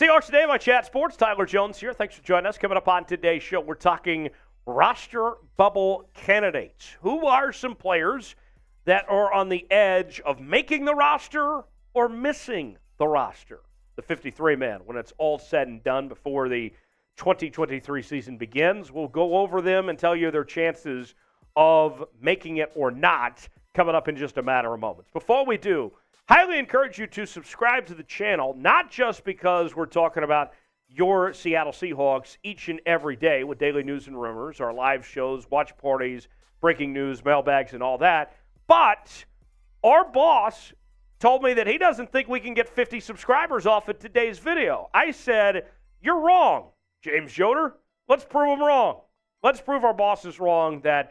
Seahawks Today by Chat Sports. Tyler Jones here. Thanks for joining us. Coming up on today's show, we're talking roster bubble candidates. Who are some players that are on the edge of making the roster or missing the roster? The 53-man, when it's all said and done before the 2023 season begins. We'll go over them and tell you their chances of making it or not coming up in just a matter of moments. Before we do, highly encourage you to subscribe to the channel, not just because we're talking about your Seattle Seahawks each and every day with daily news and rumors, our live shows, watch parties, breaking news, mailbags, and all that, but our boss told me that he doesn't think we can get 50 subscribers off of today's video. I said, you're wrong, James Yoder. Let's prove him wrong. Let's prove our boss is wrong, that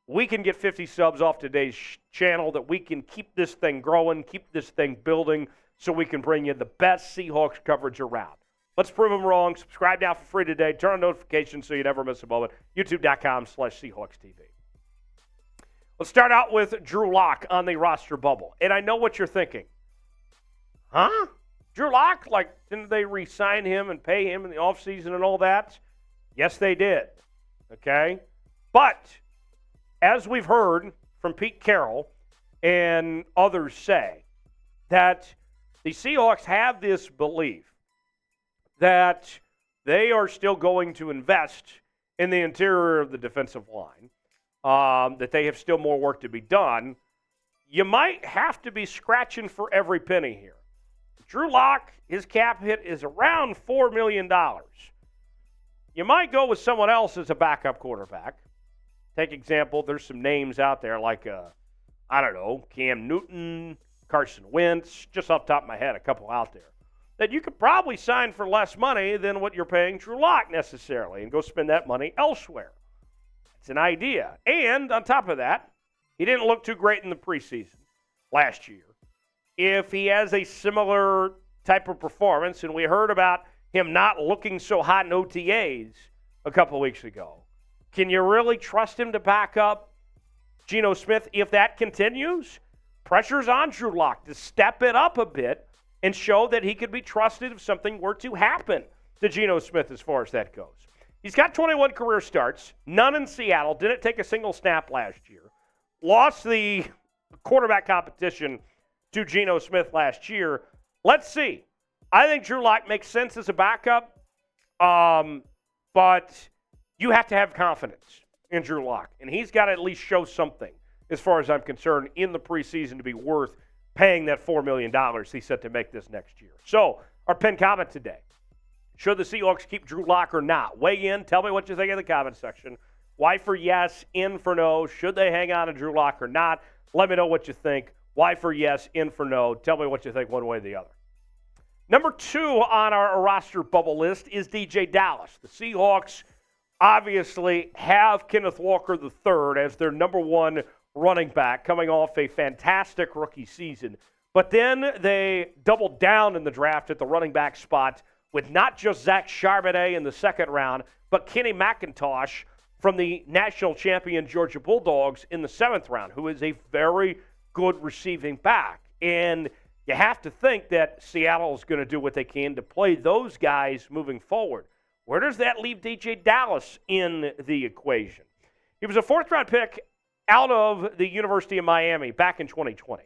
we can get 50 subs off today's channel, that we can keep this thing growing, keep this thing building, so we can bring you the best Seahawks coverage around. Let's prove him wrong. Subscribe now for free today. Turn on notifications so you never miss a moment. YouTube.com/SeahawksTV. Let's start out with Drew Lock on the roster bubble. And I know what you're thinking. Huh? Drew Lock? Like, didn't they re-sign him and pay him in the offseason and all that? Yes, they did. Okay? But as we've heard from Pete Carroll and others say, that the Seahawks have this belief that they are still going to invest in the interior of the defensive line, that they have still more work to be done. You might have to be scratching for every penny here. Drew Lock, his cap hit is around $4 million. You might go with someone else as a backup quarterback. Take example, there's some names out there like, Cam Newton, Carson Wentz, just off the top of my head, a couple out there, that you could probably sign for less money than what you're paying Drew Lock necessarily and go spend that money elsewhere. It's an idea. And on top of that, he didn't look too great in the preseason last year. If he has a similar type of performance, and we heard about him not looking so hot in OTAs a couple weeks ago, can you really trust him to back up Geno Smith if that continues? Pressure's on Drew Lock to step it up a bit and show that he could be trusted if something were to happen to Geno Smith as far as that goes. He's got 21 career starts, none in Seattle, didn't take a single snap last year, lost the quarterback competition to Geno Smith last year. Let's see. I think Drew Lock makes sense as a backup, but you have to have confidence in Drew Lock, and he's got to at least show something, as far as I'm concerned, in the preseason to be worth paying that $4 million he's set to make this next year. So, our pinned comment today. Should the Seahawks keep Drew Lock or not? Weigh in. Tell me what you think in the comment section. Y for yes, in for no. Should they hang on to Drew Lock or not? Let me know what you think. Y for yes, in for no. Tell me what you think one way or the other. Number 2 on our roster bubble list is DeeJay Dallas. The Seahawks obviously have Kenneth Walker III as their number 1 running back, coming off a fantastic rookie season. But then they doubled down in the draft at the running back spot with not just Zach Charbonnet in the second round, but Kenny McIntosh from the national champion Georgia Bulldogs in the 7th round, who is a very good receiving back. And you have to think that Seattle is going to do what they can to play those guys moving forward. Where does that leave DeeJay Dallas in the equation? He was a 4th-round pick out of the University of Miami back in 2020.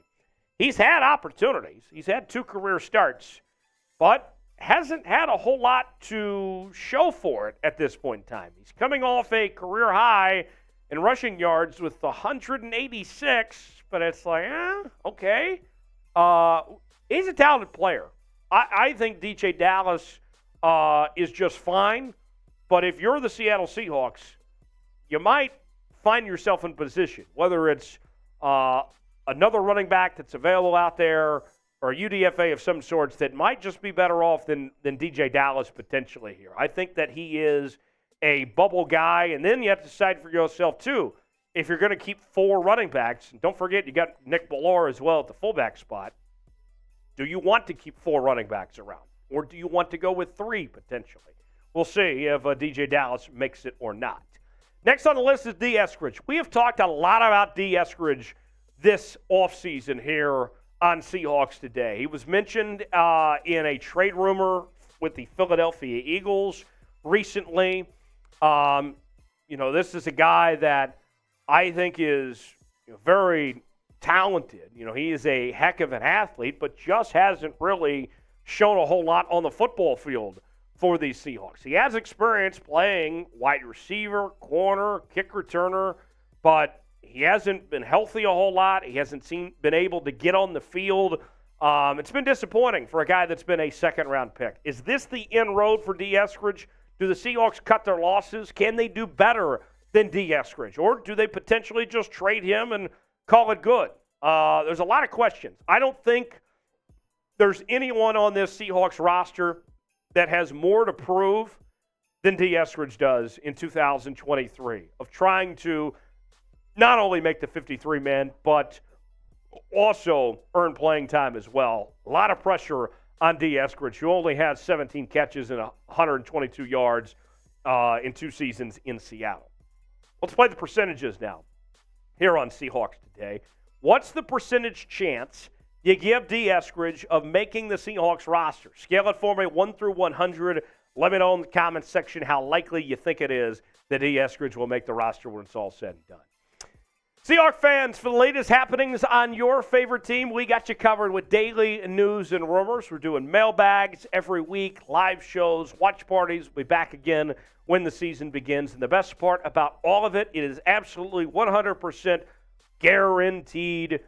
He's had opportunities. He's had 2 career starts, but hasn't had a whole lot to show for it at this point in time. He's coming off a career high in rushing yards with 186, but it's like, okay. He's a talented player. I think DeeJay Dallas is just fine, but if you're the Seattle Seahawks, you might find yourself in position, whether it's another running back that's available out there or a UDFA of some sorts that might just be better off than DeeJay Dallas potentially here. I think that he is a bubble guy, and then you have to decide for yourself, too, if you're going to keep 4 running backs. And don't forget, you got Nick Ballore as well at the fullback spot. Do you want to keep 4 running backs around, or do you want to go with 3 potentially? We'll see if DeeJay Dallas makes it or not. Next on the list is Dee Eskridge. We have talked a lot about Dee Eskridge this offseason here on Seahawks Today. He was mentioned in a trade rumor with the Philadelphia Eagles recently. This is a guy that I think is very talented. He is a heck of an athlete, but just hasn't really shown a whole lot on the football field for these Seahawks. He has experience playing wide receiver, corner, kick returner, but he hasn't been healthy a whole lot. He hasn't been able to get on the field. It's been disappointing for a guy that's been a second-round pick. Is this the inroad for Dee Eskridge? Do the Seahawks cut their losses? Can they do better than Dee Eskridge? Or do they potentially just trade him and call it good? There's a lot of questions. I don't think there's anyone on this Seahawks roster that has more to prove than Dee Eskridge does in 2023 of trying to not only make the 53-man, but also earn playing time as well. A lot of pressure on Dee Eskridge, who only has 17 catches and 122 yards in 2 seasons in Seattle. Let's play the percentages now here on Seahawks Today. What's the percentage chance you give Dee Eskridge of making the Seahawks roster? Scale it for me, 1 through 100. Let me know in the comments section how likely you think it is that Dee Eskridge will make the roster when it's all said and done. Seahawks fans, for the latest happenings on your favorite team, we got you covered with daily news and rumors. We're doing mailbags every week, live shows, watch parties. We'll be back again when the season begins. And the best part about all of it, it is absolutely 100% guaranteed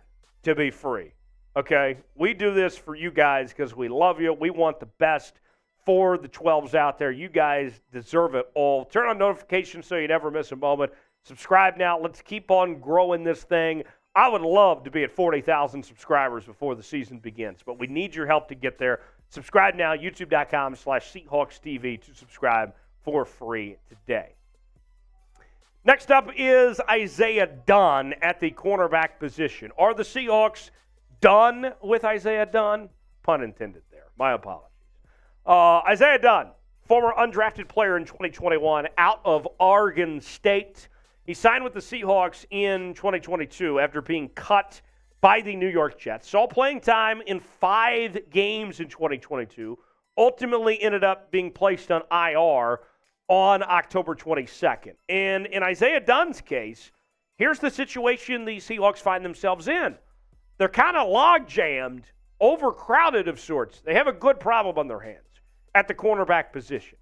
to be free. Okay? We do this for you guys because we love you. We want the best for the 12s out there. You guys deserve it all. Turn on notifications so you never miss a moment. Subscribe now. Let's keep on growing this thing. I would love to be at 40,000 subscribers before the season begins, but we need your help to get there. Subscribe now, youtube.com/SeahawksTV to subscribe for free today. Next up is Isaiah Dunn at the cornerback position. Are the Seahawks done with Isaiah Dunn? Pun intended there. My apologies. Isaiah Dunn, former undrafted player in 2021 out of Oregon State. He signed with the Seahawks in 2022 after being cut by the New York Jets. Saw playing time in 5 games in 2022. Ultimately ended up being placed on IR on October 22nd. And in Isaiah Dunn's case, here's the situation the Seahawks find themselves in. They're kind of log-jammed, overcrowded of sorts. They have a good problem on their hands at the cornerback position.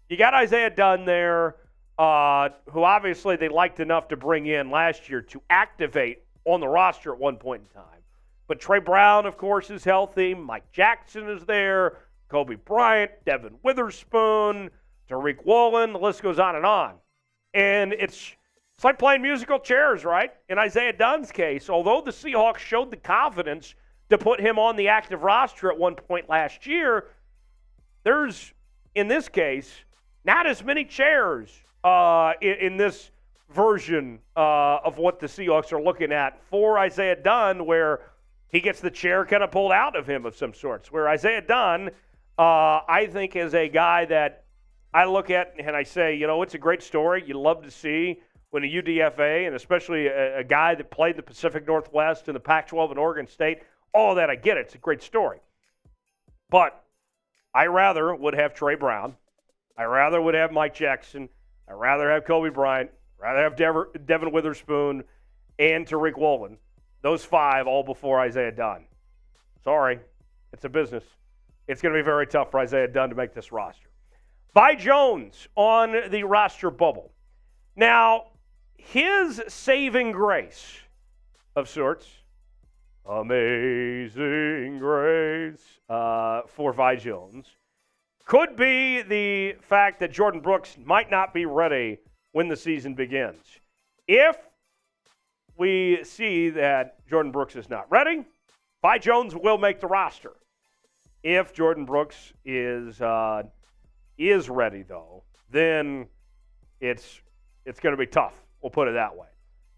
You got Isaiah Dunn there, who obviously they liked enough to bring in last year to activate on the roster at one point in time. But Trey Brown, of course, is healthy. Mike Jackson is there. Kobe Bryant, Devin Witherspoon, Tariq Woolen. The list goes on. And it's like playing musical chairs, right? In Isaiah Dunn's case, although the Seahawks showed the confidence to put him on the active roster at one point last year, there's, in this case, not as many chairs in this version of what the Seahawks are looking at for Isaiah Dunn, where he gets the chair kind of pulled out of him of some sorts. Where Isaiah Dunn, I think, is a guy that I look at and I say, it's a great story. You love to see when a UDFA, and especially a guy that played the Pacific Northwest and the Pac-12 and Oregon State, all of that, I get it. It's a great story. But I rather would have Trey Brown. I rather would have Mike Jackson. I rather have Kobe Bryant. Rather have Devin Witherspoon and Tariq Woolen. Those 5 all before Isaiah Dunn. Sorry. It's a business. It's going to be very tough for Isaiah Dunn to make this roster. Vi Jones on the roster bubble. Now, his saving grace of sorts, amazing grace for Vi Jones, could be the fact that Jordan Brooks might not be ready when the season begins. If we see that Jordan Brooks is not ready, Vi Jones will make the roster. If Jordan Brooks is ready, though, then it's going to be tough. We'll put it that way.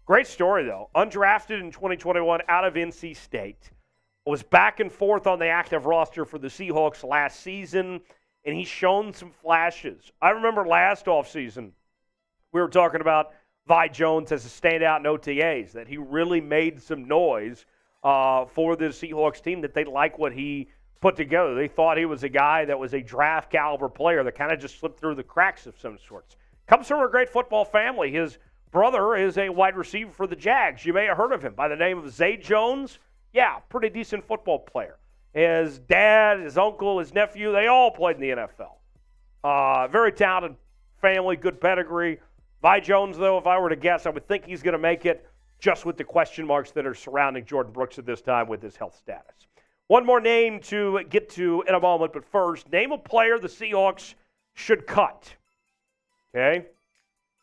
Great story, though. Undrafted in 2021 out of NC State. Was back and forth on the active roster for the Seahawks last season, and he's shown some flashes. I remember last offseason, we were talking about Vi Jones as a standout in OTAs, that he really made some noise for the Seahawks team, that they like what he put together. They thought he was a guy that was a draft caliber player that kind of just slipped through the cracks of some sorts. Comes from a great football family. His brother is a wide receiver for the Jags. You may have heard of him by the name of Zay Jones. Yeah, pretty decent football player. His dad, his uncle, his nephew, they all played in the NFL. Very talented family, good pedigree. Vi Jones, though, if I were to guess, I would think he's going to make it just with the question marks that are surrounding Jordan Brooks at this time with his health status. One more name to get to in a moment, but first, name a player the Seahawks should cut. Okay?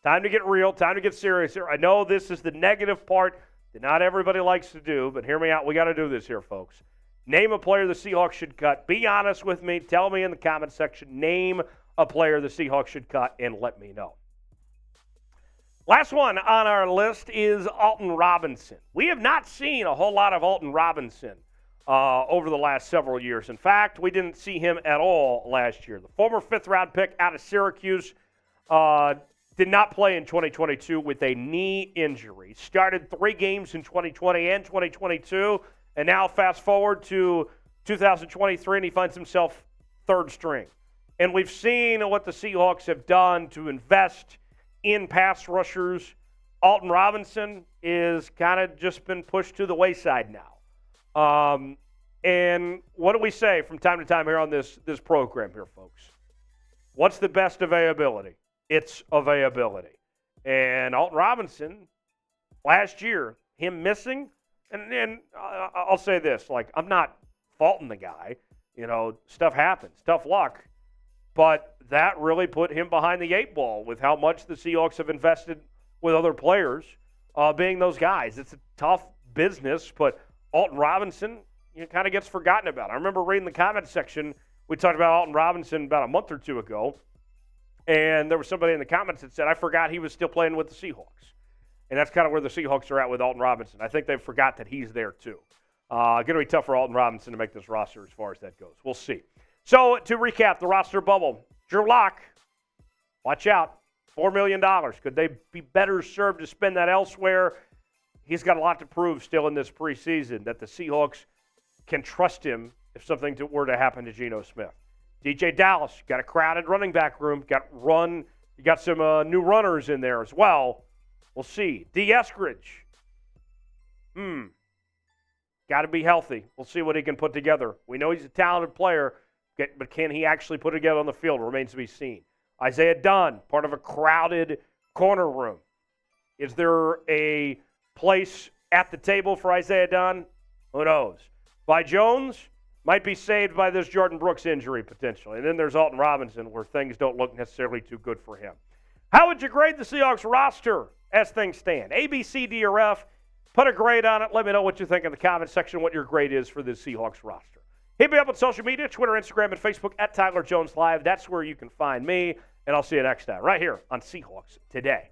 Time to get real, time to get serious here. I know this is the negative part that not everybody likes to do, but hear me out. We got to do this here, folks. Name a player the Seahawks should cut. Be honest with me. Tell me in the comment section. Name a player the Seahawks should cut, and let me know. Last one on our list is Alton Robinson. We have not seen a whole lot of Alton Robinson over the last several years. In fact, we didn't see him at all last year. The former fifth-round pick out of Syracuse did not play in 2022 with a knee injury. Started 3 games in 2020 and 2022, and now fast forward to 2023, and he finds himself third string. And we've seen what the Seahawks have done to invest in pass rushers. Alton Robinson is kind of just been pushed to the wayside now. And what do we say from time to time here on this program here, folks? What's the best availability? It's availability. And Alton Robinson, last year, him missing, and I'll say this, like, I'm not faulting the guy. You know, stuff happens, tough luck. But that really put him behind the 8 ball with how much the Seahawks have invested with other players being those guys. It's a tough business, but Alton Robinson, kind of gets forgotten about. I remember reading the comment section. We talked about Alton Robinson about a month or two ago, and there was somebody in the comments that said, I forgot he was still playing with the Seahawks. And that's kind of where the Seahawks are at with Alton Robinson. I think they forgot that he's there too. Going to be tough for Alton Robinson to make this roster as far as that goes. We'll see. So, to recap the roster bubble, Drew Lock, watch out, $4 million. Could they be better served to spend that elsewhere? He's got a lot to prove still in this preseason that the Seahawks can trust him if something were to happen to Geno Smith. DeeJay Dallas, got a crowded running back room, you got some new runners in there as well. We'll see. Dee Eskridge, got to be healthy. We'll see what he can put together. We know he's a talented player, but can he actually put it together on the field? Remains to be seen. Isaiah Dunn, part of a crowded corner room. Is there a place at the table for Isaiah Dunn? Who knows? Vi Jones might be saved by this Jordan Brooks injury potentially. And then there's Alton Robinson where things don't look necessarily too good for him. How would you grade the Seahawks roster as things stand? A, B, C, D, or F? Put a grade on it. Let me know what you think in the comment section, what your grade is for this Seahawks roster. Hit me up on social media, Twitter, Instagram, and Facebook at Tyler Jones Live. That's where you can find me, and I'll see you next time right here on Seahawks Today.